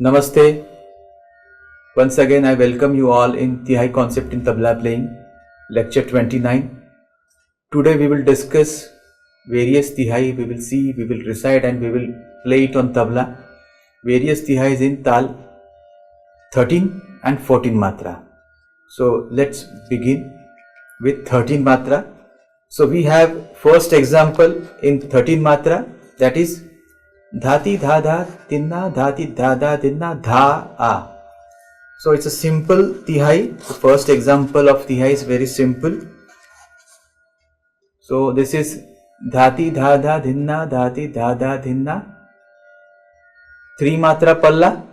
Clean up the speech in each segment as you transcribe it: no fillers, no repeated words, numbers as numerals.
Namaste. Once again, I welcome you all in Tihai Concept in Tabla Playing, Lecture 29. Today we will discuss various Tihai. We will see, we will recite and we will play it on Tabla. Various Tihais in Tal 13 and 14 Matra. So let's begin with 13 Matra. So we have first example in 13 Matra, that is Dhati dha dha tinna dhati dha dha tinna dha a. So it's a simple Tihai. The first example of Tihai is very simple. So this is Dhati dha dha dhinna dhati dha dha dhinna. 3 Matra Palla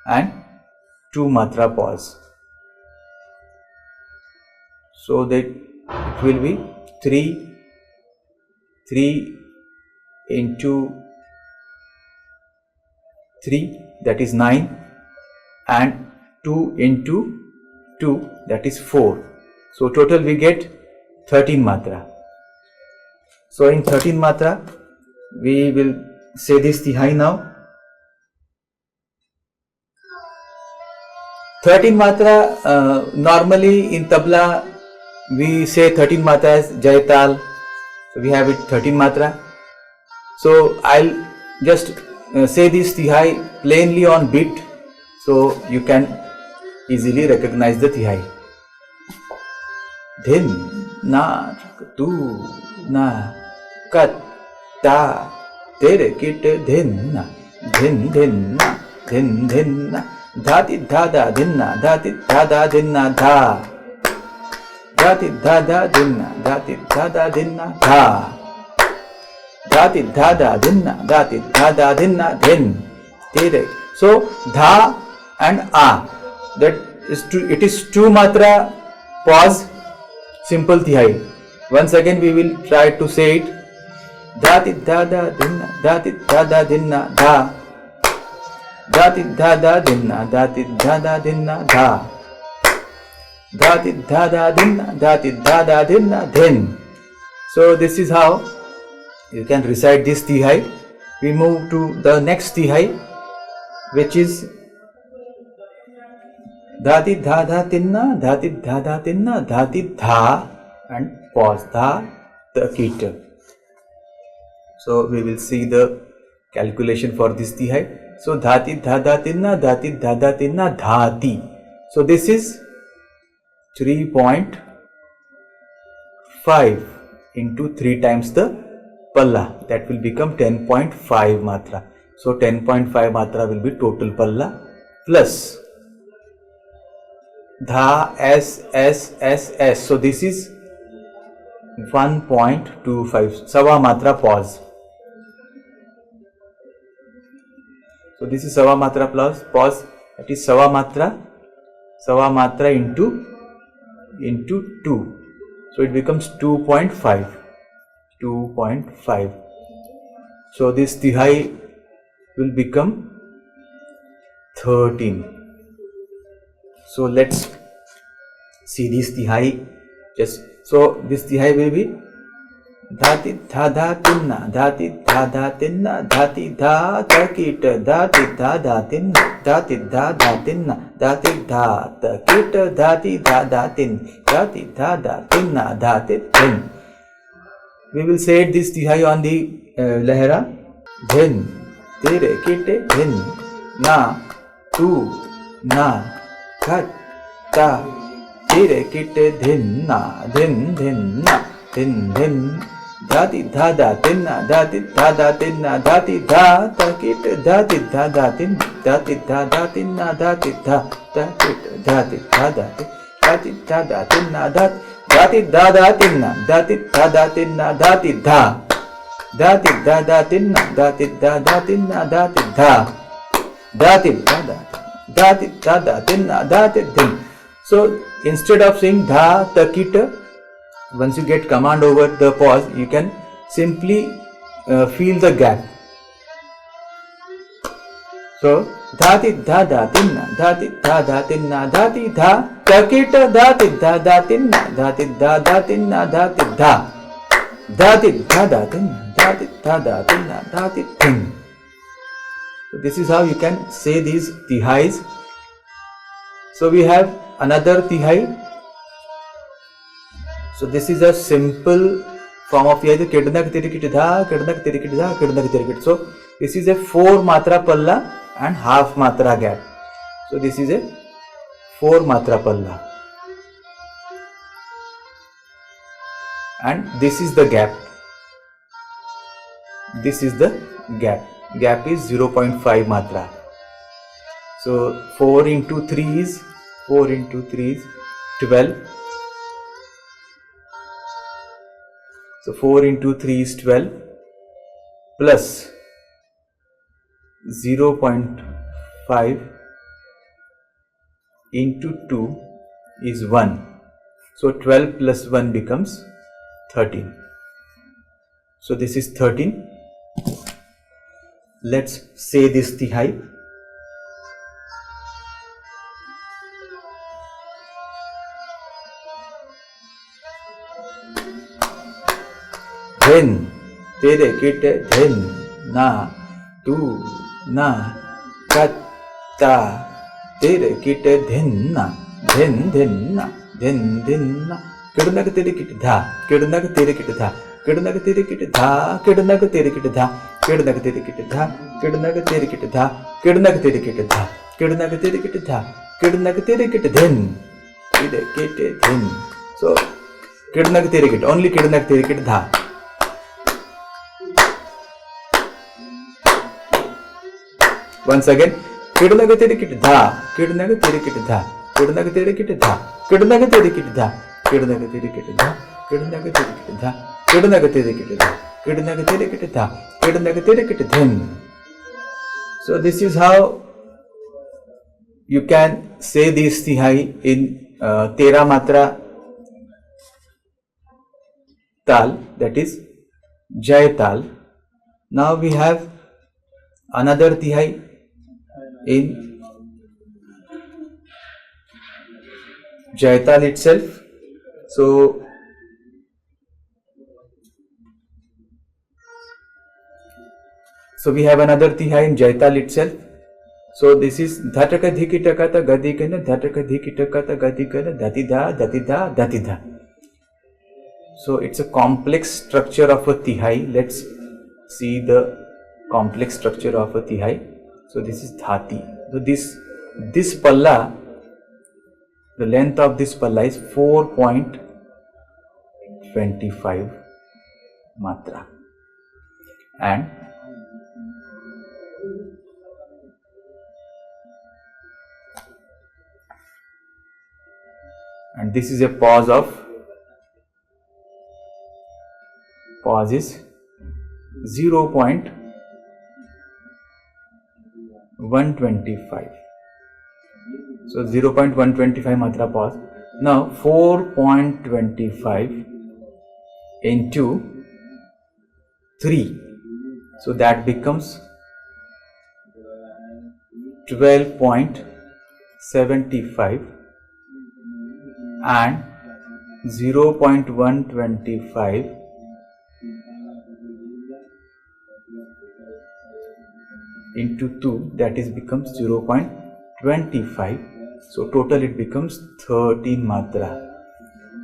and 2 Matra pause. So that it will be 3 into 3, that is 9, and 2 into 2, that is 4. So total we get 13 Matra. So in 13 Matra we will say this Tihai now. 13 Matra, normally in Tabla we say 13 Matra as Jaital. So we have it 13 Matra. So I'll just say this Tihai plainly on beat, so you can easily recognize the Tihai. Dhin na tu na kat ta tere kit dhin na dhin na dhin na dhati dha da dhin na dhati dha da dhin na dha dhati dha da dhin na dhati dha da dhin na dha dhati dha da dhinna dhati dha da dhinna dhin. So dha and a, that is it is 2 Matra pause, simple Tihai. Once again we will try to say it. Dhati dha da dhinna dhati dha da dhinna dha dhati dha da dhinna dhati dha da dhinna dha dhati dha da dhinna dhati dha da dhinna dhin. So this is how you can recite this Tihai. We move to the next Tihai, which is Dhati dha dha tinna dhati dha dha tinna dhati dha and pause dha takita. So we will see the calculation for this Tihai. So dhati dha dha tinna dhati dha dha tinna dhati. So this is 3.5 into 3 times the Palla, that will become 10.5 Matra. So 10.5 Matra will be total Palla plus Dha S. So this is 1.25 Sawa Matra pause. So this is Sawa Matra plus pause, that is Sawa Matra into 2. So it becomes 2.5. So this Tihai will become 13. So let's see this Tihai. So this Tihai will be Dhati dha dha tinna dhati dha dha tinna dhati dha takita dhati dha dha tinna dhati dha dha tinna dhati dha takita dhati dha dha tin dhati dha dha tinna dhati tin. We will say this Tihai on the Lahara. Dhin, tere kite dhin, na, tu, na, khat, ta, tere kite dhin na, dhin na, dhin, dhati dha da tinna, dhati dha da tinna, dhati dha takite, dhati dha da tin, dhati dha da tinna, dhati dha takite, dhati dha da tin, dhati dha da tinna, dhati dha da tinna, dhati dha da tinna, dhati dha da tinna, dhati dha da tinna, dhati dha da tinna, dhati dhin. So instead of saying dha takita, once you get command over the pause, you can simply fill the gap. So dhati dha da tinna dhati dha da tinna dhati dha takita dhati dha da tinna dhati dha da tinna dhati dha dhati dha da tinna dhati dha da tinna dhati tin. So this is how you can say these tihais. So we have another tihai. So this is a simple form of tihai. Kidnak tirikit dha, kidnak tirikit dha, kidnak tirikit. So this is a 4 matra palla and half matra gap. So this is a 4 matra palla. And this is the gap. This is the gap. Gap is 0.5 matra. So 4 into 3 is 12. So 4 into 3 is 12 plus 0.5 into 2 is 1. So 12 plus 1 becomes 13. So this is 13. Let's say this tihai. Then tere kite then na tu na katta tere kite then na kidnak tere kite dha kidnak tere kite dha kidnak tere kite dha kidnak tere kite dha kidnak tere kite dha kidnak tere kite dha kidnak tere kite dha kidnak tere kite dha kidnak tere kite then kite then. So kidnak tere kite, only kidnak tere kite dha. Once again, kidnak tere kite dha kidnak tere kite dha kidnak tere kite dha kidnak tere kite dha kidnak tere kite dha kidnak tere kite dha kidnak tere kite dha kidnak tere kite dha kidnak tere kite then. So this is how you can say this tihai in 13 matra tal, that is Jai tal. Now we have another tihai in Jaital itself. So we have another tihai in Jaital itself. So this is dhataka dhikitakata gadikana dhataka dhikitakata gadikana dhatidha dhatidha dhatidha. So it's a complex structure of a tihai. Let's see the complex structure of a tihai. So this is dhati. So this palla, the length of this palla is 4.25 matra, and this is a pause is 0.125. So 0.125 matra pause. Now 4.25 into 3. So that becomes 12.75, and 0.125 into 2, that is becomes 0.25. So total it becomes 13 matra.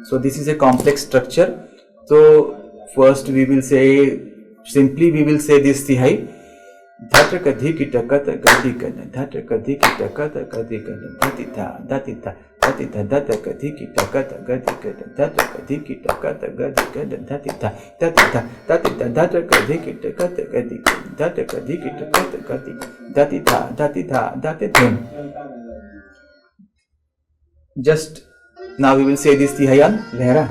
So this is a complex structure. So first we will say, simply we will say this tihai. Dhataka dhikita kata gadikana dhataka dhikita kata gadikana dhatitha dhatitha dhatitha dhataka dhikita kata gadikana dhataka dhikita kata gadikana dhatitha dhatitha dhatitha dhataka dhikita kata gadikana dhataka dhikita kata gadikana dhatitha dhatitha dhatitha. Just now we will say this tihai on Lehra.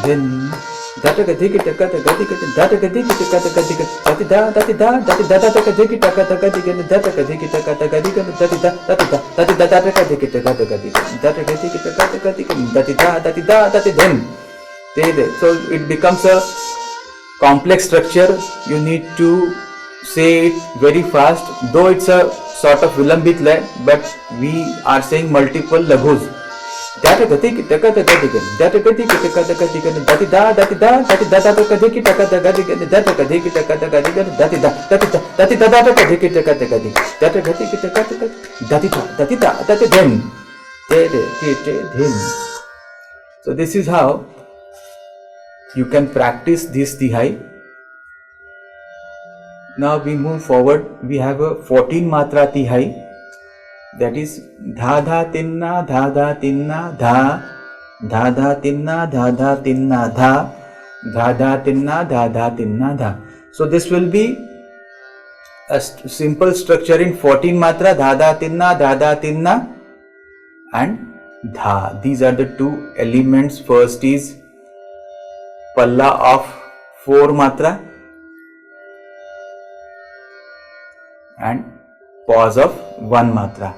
Then dhataka dhikita kata gadikana dhataka dhikita kata gadikana dhatitha dhatitha dhataka dhikita kata gadikana dhataka dhikita kata gadikana dhatitha dhatitha dhataka dhikita kata gadikana dhataka dhikita kata gadikana dhatitha dhatitha. So it becomes a complex structure. You need to say it very fast, though it's a sort of vilambit lay, but we are saying multiple laghus. Dati da dati da dati da dati da dati da dati da dati da dati da dati da dati da dati da dati da dati da dati then. So this is how you can practice this tihai. Now we move forward. We have a 14 matra tihai, that is dha dha tinna dha dha tinna dha, dha dha tinna dha dha tinna dha, dha dha tinna dha dha tinna dha. So this will be a simple structure in 14 matra: dha dha tinna and dha. These are the two elements. First is palla of 4 matra and pause of 1 matra.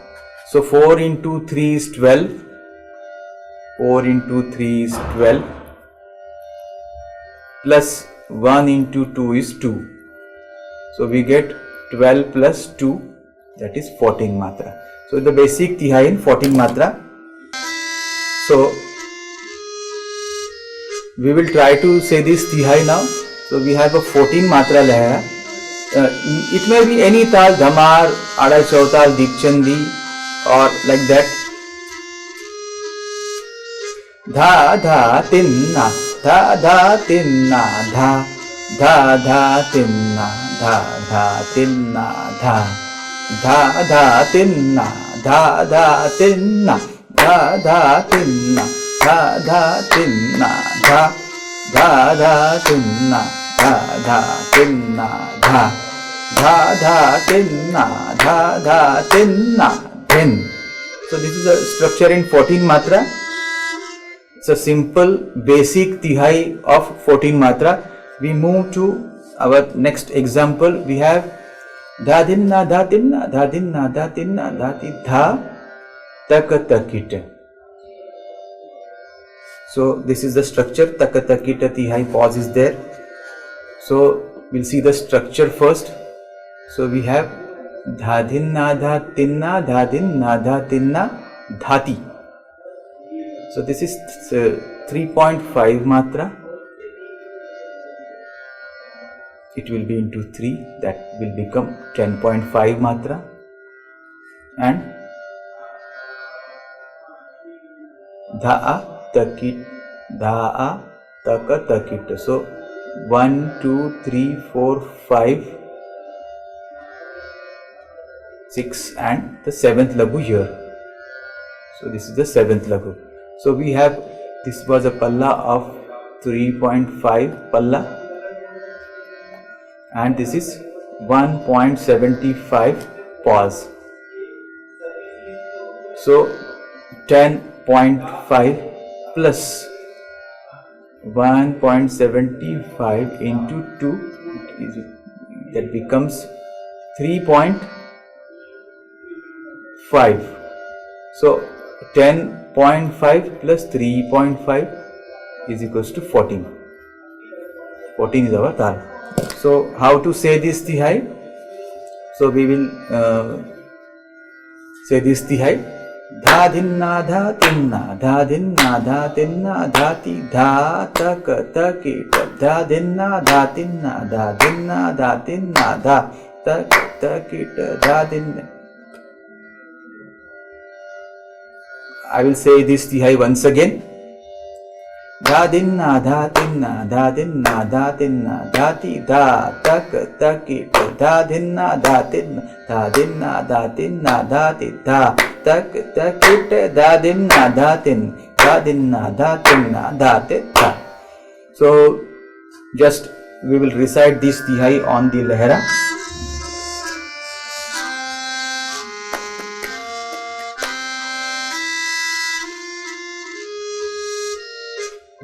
So 4 into 3 is 12. 4 into 3 is 12 plus 1 into 2 is 2. So we get 12 plus 2, that is 14 matra. So the basic tihai in 14 matra. So we will try to say this tihai now. So we have a 14 matra lahara. It may be any tal, dhamar, adai chautal, dikchandi, or like that. Dha dha tinna, dha dha tinna, dha dha dha tinna, dha dha tinna, dha dha dha tinna, dha dha tinna, dha dha tinna, dha dha tinna, dha dha dha tinna, dha dha tinna, dha dha dha tinna, dha dha tinna, then. So this is a structure in 14 matra. It's a simple basic tihai of 14 matra. We move to our next example. We have dha dinna dha tinna dha dinna dha tinna dhati dha takatakita. So this is the structure. Takatakita tihai, pause is there. So we'll see the structure first. So we have dha dinna dha tinna dha dinna dha tinna dhati. So this is 3.5 matra. It will be into 3, that will become 10.5 matra, and dha'a takit, dha'a taka takit. So 1 2 3 4 5 6 and the 7th lagu here. So this is the 7th lagu. So we have, this was a palla of 3.5 palla, and this is 1.75 pause. So 10.5 plus 1.75 into 2, that becomes 3.5. So 10.5 plus 3.5 is equals to 14. 14 is our tal. So how to say this tihai? So we will say this tihai. Dha dinna dha tinna dha dinna dha tinna dhati dha taka takita dha dinna dha tinna dha dinna dha tinna dha taka takita dha dinna. I will say this tihai once again. Dha dinna dha tinna dha dinna dha tinna dhati dha taka takita dha dinna dha tinna dha dinna dha tinna dhati dha taka takita dha dinna dha tinna dha dinna dha tinna dhati dha. So just we will recite this tihai on the lahara.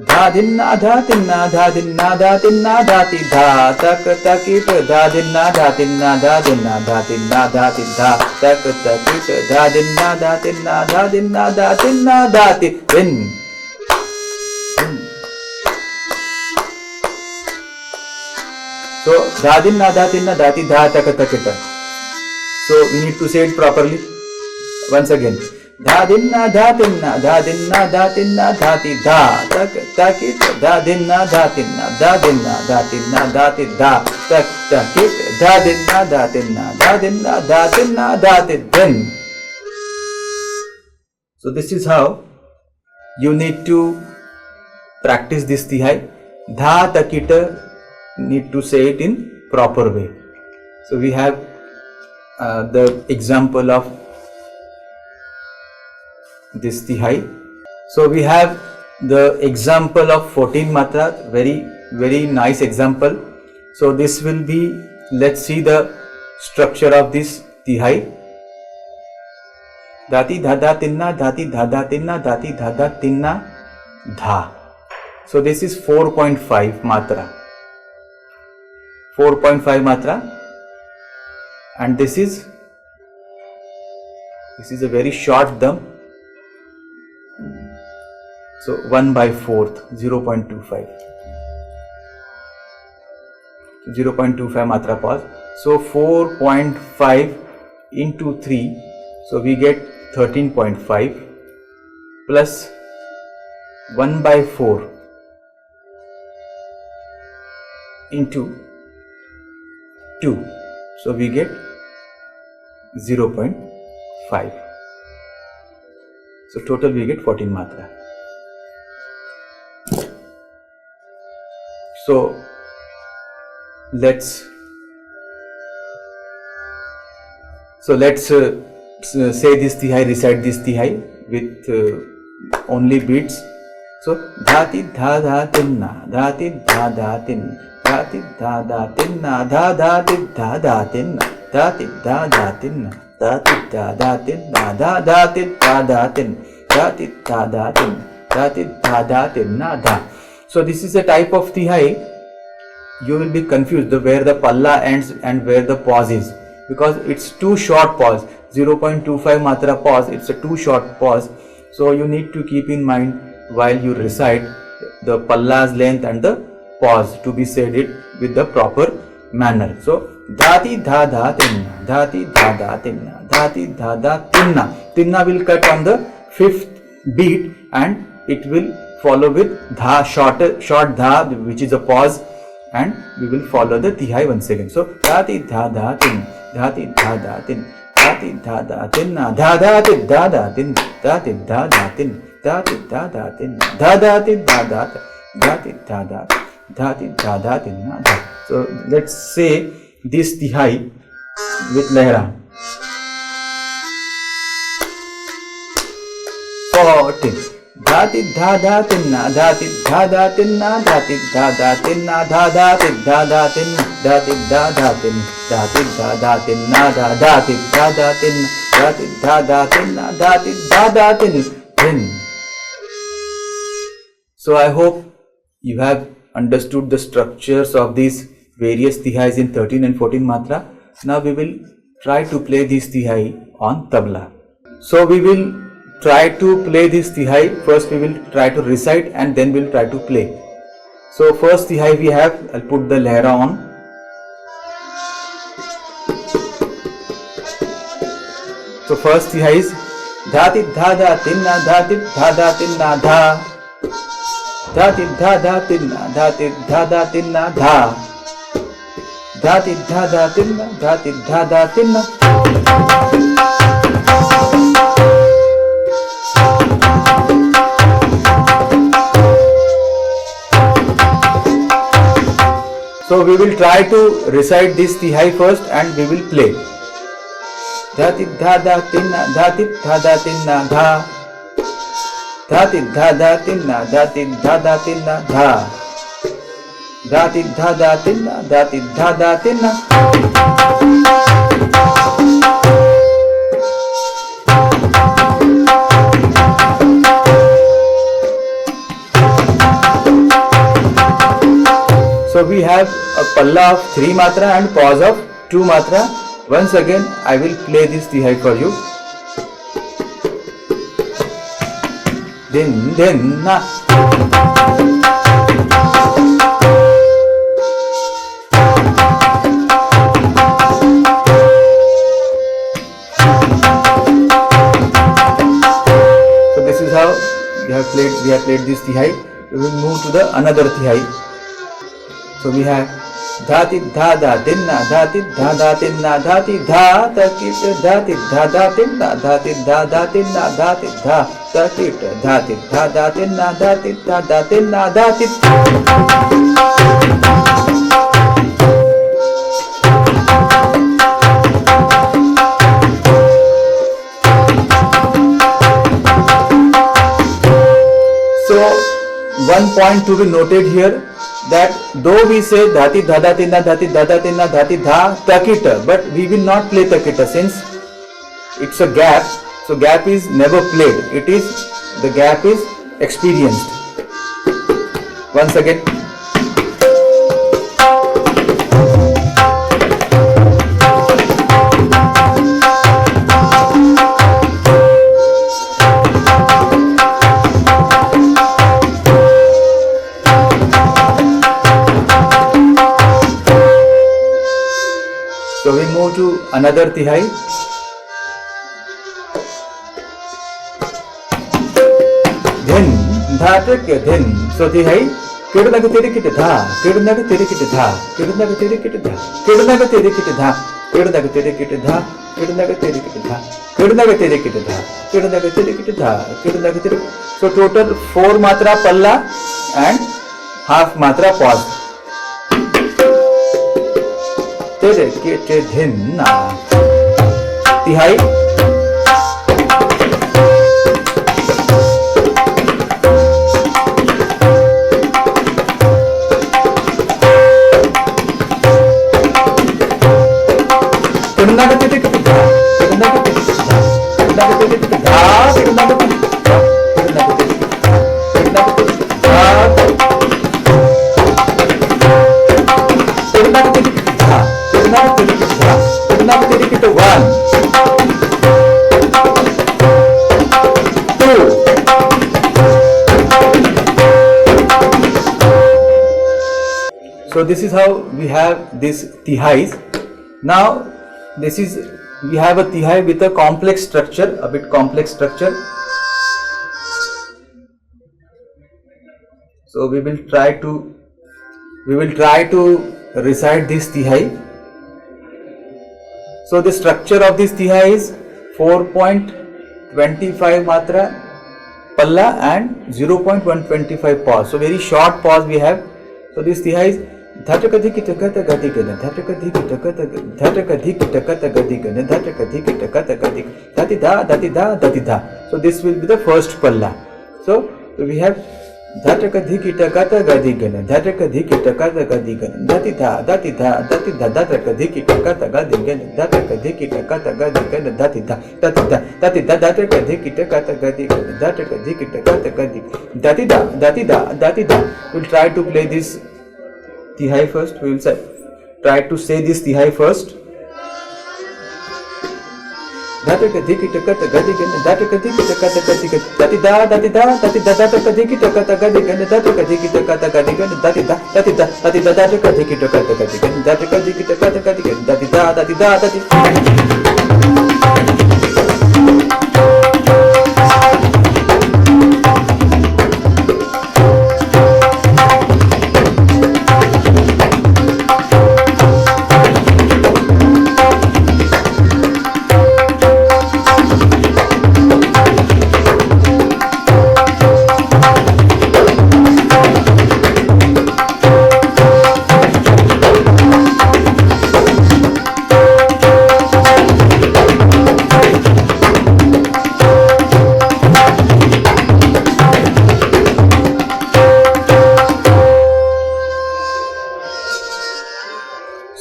Dha dinna dha tinna dha dinna dha tinna dhati dha taka takita dha dinna dha tinna dha dinna dha tinna dhati dha taka takita dha dinna dha tinna dha dinna dha tinna dhati din. So dha din na dha tin na dhati dha tak tak ta. So we need to say it properly. Once again. Dha din na dha tin na dha din na dha tin na dhati dha tak tak dha din na dha tin na dha din na dha tin na dhati dha tak tak dha din na dha tin na dha din na dha tin na dhati din. So this is how you need to practice this tihai. Dha takita need to say it in proper way. So we have the example of this tihai. So we have the example of 14 matra, very nice example. So this will be, let's see the structure of this tihai. Dhati dha dha tinna dhati dha dha tinna dhati dha dha tinna dha. So this is 4.5 matra. 4.5 matra, and this is a very short dam. So 1/4, 0.25. 0.25 matra pause. So 4.5 into 3, so we get 13.5 plus 1/4 into 2, so we get 0.5. So total we get 14 matra. So let's say this tihai, recite this tihai with only beats. So dhati dha dha tinna dhati dha dha tin dhati dha dha tinna dha dhati dha dha tinna dhati dha dha tinna dhati dha dha tinna dha dhati dha dha tin dhati dha dha tin dhati dha dha tinna dha. So this is a type of tihai. You will be confused where the palla ends and where the pause is, because it's too short pause. 0.25 matra pause, it's a too short pause. So you need to keep in mind while you recite the palla's length and the pause to be said it with the proper manner. So dhati dha dha tinna dhati dha dha tinna dhati dha dha tinna. Tinna will cut on the 5th beat and it will follow with dha, short dha, which is a pause, and we will follow the tihai once again. So dhati dha dha tin dhati dha dha tin dhati dha dha tinna dha dhati dha dha tin dhati dha dha tin dhati dha dha tin dha dhati dha dha dhati dha dha dhati dha dha tinna dha. So let's say this tihai with lehra. 14. Dhati dha dha tinna dhati dha dha tinna dhati dha dha tinna dha dhati dha dha tinna dhati dha dha tin dhati dha dha tinna dha dhati dha dha tinna dhati dha dha tinna dhati dha dha tin tin. So I hope you have understood the structures of these various tihais in 13 and 14 matra. Now we will try to play this tihai on tabla. So we will try to play this tihai. First we will try to recite and then we will try to play. So first tihai we have, I'll put the lehra on. So first tihai is dhati dha dha tinna dhati dha dha tinna dha dhati dha dha tinna dhati dha dha tinna dha dhati dha dha tinna dhati dha dha tinna. So we will try to recite this tihai first and we will play. Dhati dha dha tinna dhati dha dha tinna dha dhati dha dha tinna dhati dha dha tinna dha dhati dha dha tinna dhati dha dha tinna. So we have a palla of 3 matra and pause of 2 matra. Once again I will play this tihai for you. Din din na. we have played this tihai. We will move to the another tihai. So we have dhati dha da tinna dhati dha da tinna dhati dha takit dhati dha da tinna dhati dha da tinna dhati dha takit dhati dha da tinna dhati dha da tinna dhati. So one point to be noted here, that though we say dhati dhada tinna dhati dhada tinna dhati dha takita, but we will not play takita since it's a gap. So gap is never played. The gap is experienced. Once again. So we move to another tihai. Dhin, dhatak dhin. So tihai. Kirnaga tirikit dha, kirnaga tirikit dha, kirnaga tirikit dha, kirnaga tirikit dha, kirnaga tirikit dha, kirnaga tirikit dha, kirnaga tirikit dha, kirnaga tirikit dha, kirnaga tirikit. So total 4 matra palla and half matra pause. Tirikit dhinna. Tihai. So this is how we have these tihais. Now we have a tihai with a complex structure, a bit complex structure. So we will try to recite this tihai. So the structure of this tihai is 4.25 matra palla and 0.125 pause. So very short pause we have. So this tihai is dhatakadhikitakata gadigana, dhatakadhikitakata dhatakadhikitakata gadigana, dhatakadhikitakata gadigana, dhatidha dhatidha dhatidha. So this will be the first palla. So we have dhatakadhikitakata gadigana, dhatakadhikitakata gadigana, dhatidha dhatidha dhatidha, dhatakadhikitakata gadigana, dhatakadhikitakata gadigana, dhatidha dhatidha dhatidha, dhatakadhikitakata gadigana, dhatakadhikitakata gadigana, dhatidha dhatidha dhatidha. We'll try to play this tihai first. We will try to say this tihai first. Dhatakadhikitakata gadigana, dhatakadhikitakata gadigana, dhatidha dhatidha dhatidha, dhatakadhikitakata gadigana, dhatakadhikitakata gadigana, dhatidha dhatidha dhatidha, dhatakadhikitakata gadigana, dhatakadhikitakata gadigana, dhatidha dhatidha dhatidha.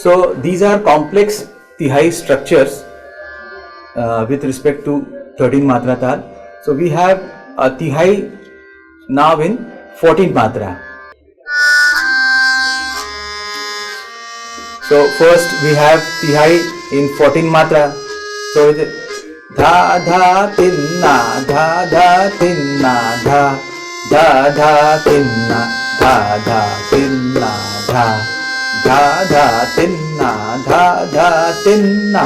So these are complex tihai structures with respect to 13 matra tal. So we have a tihai now in 14 matra. So first we have tihai in 14 matra. So it is dha dha tinna dha dha tinna dha dha dha tinna dha dha tinna dha dha dha tinna dha dha tinna.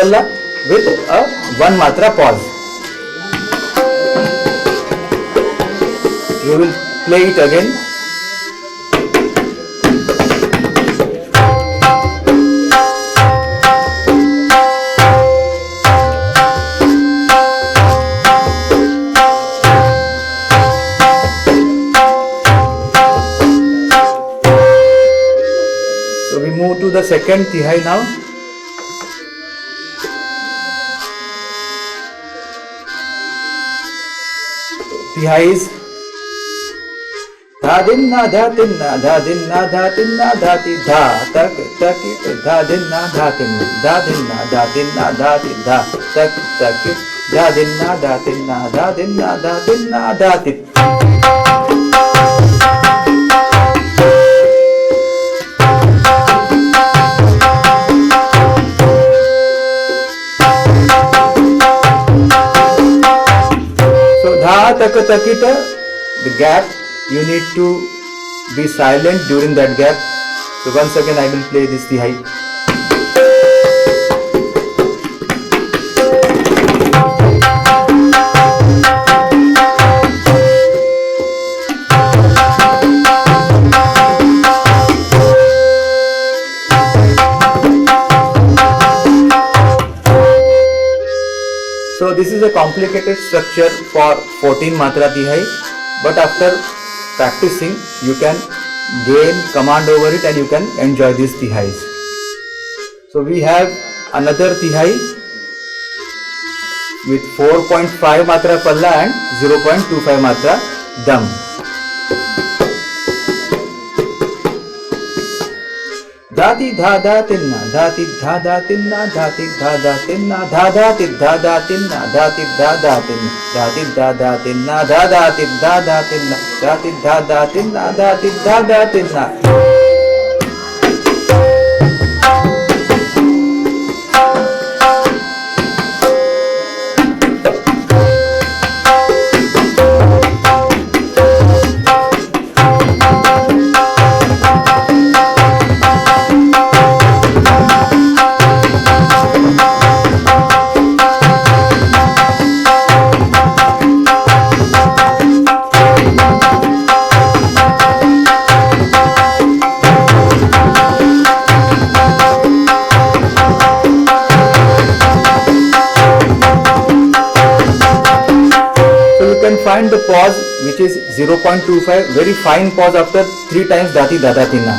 palla with a 1 matra pause. We will play it again. So we move to the second tihai now. Tihai is dha din na dha tin na dha din na dha tin na dha ti dha tak tak dha din na dha tin dha din na dha tin na dha ti dha tak tak dha din na dha tin na dha din na dha tin na dha ti. So dha tak takita, the gap, you need to be silent during that gap. So once again I will play this tihai. So this is a complicated structure for 14 matra tihai, but after practicing you can gain command over it and you can enjoy these tihais. So we have another tihai with 4.5 matra palla and 0.25 matra dam. Dhati dha dha tinna dhati dha dha tinna dhati dha dha tinna dha dhati dha dha tinna dhati dha dha tinna dhati dha dha tinna dha dhati dha dha tinna dhati dha dha tinna dhati dha dha tinna. Find the pause which is 0.25, very fine pause after 3 times dhati dha dha tinna.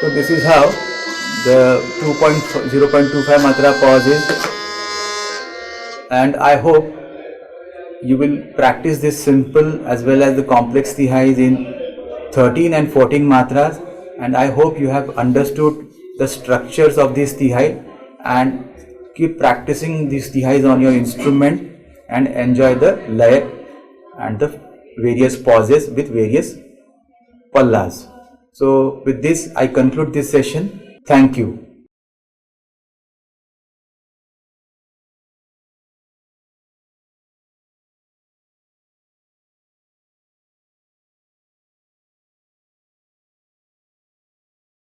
So this is how the 0.25 matra pause is, and I hope you will practice this simple as well as the complex tihais in 13 and 14 matras, and I hope you have understood the structures of this tihai and keep practicing these tihais on your instrument and enjoy the lay and the various pauses with various pallas. So with this I conclude this session. Thank you.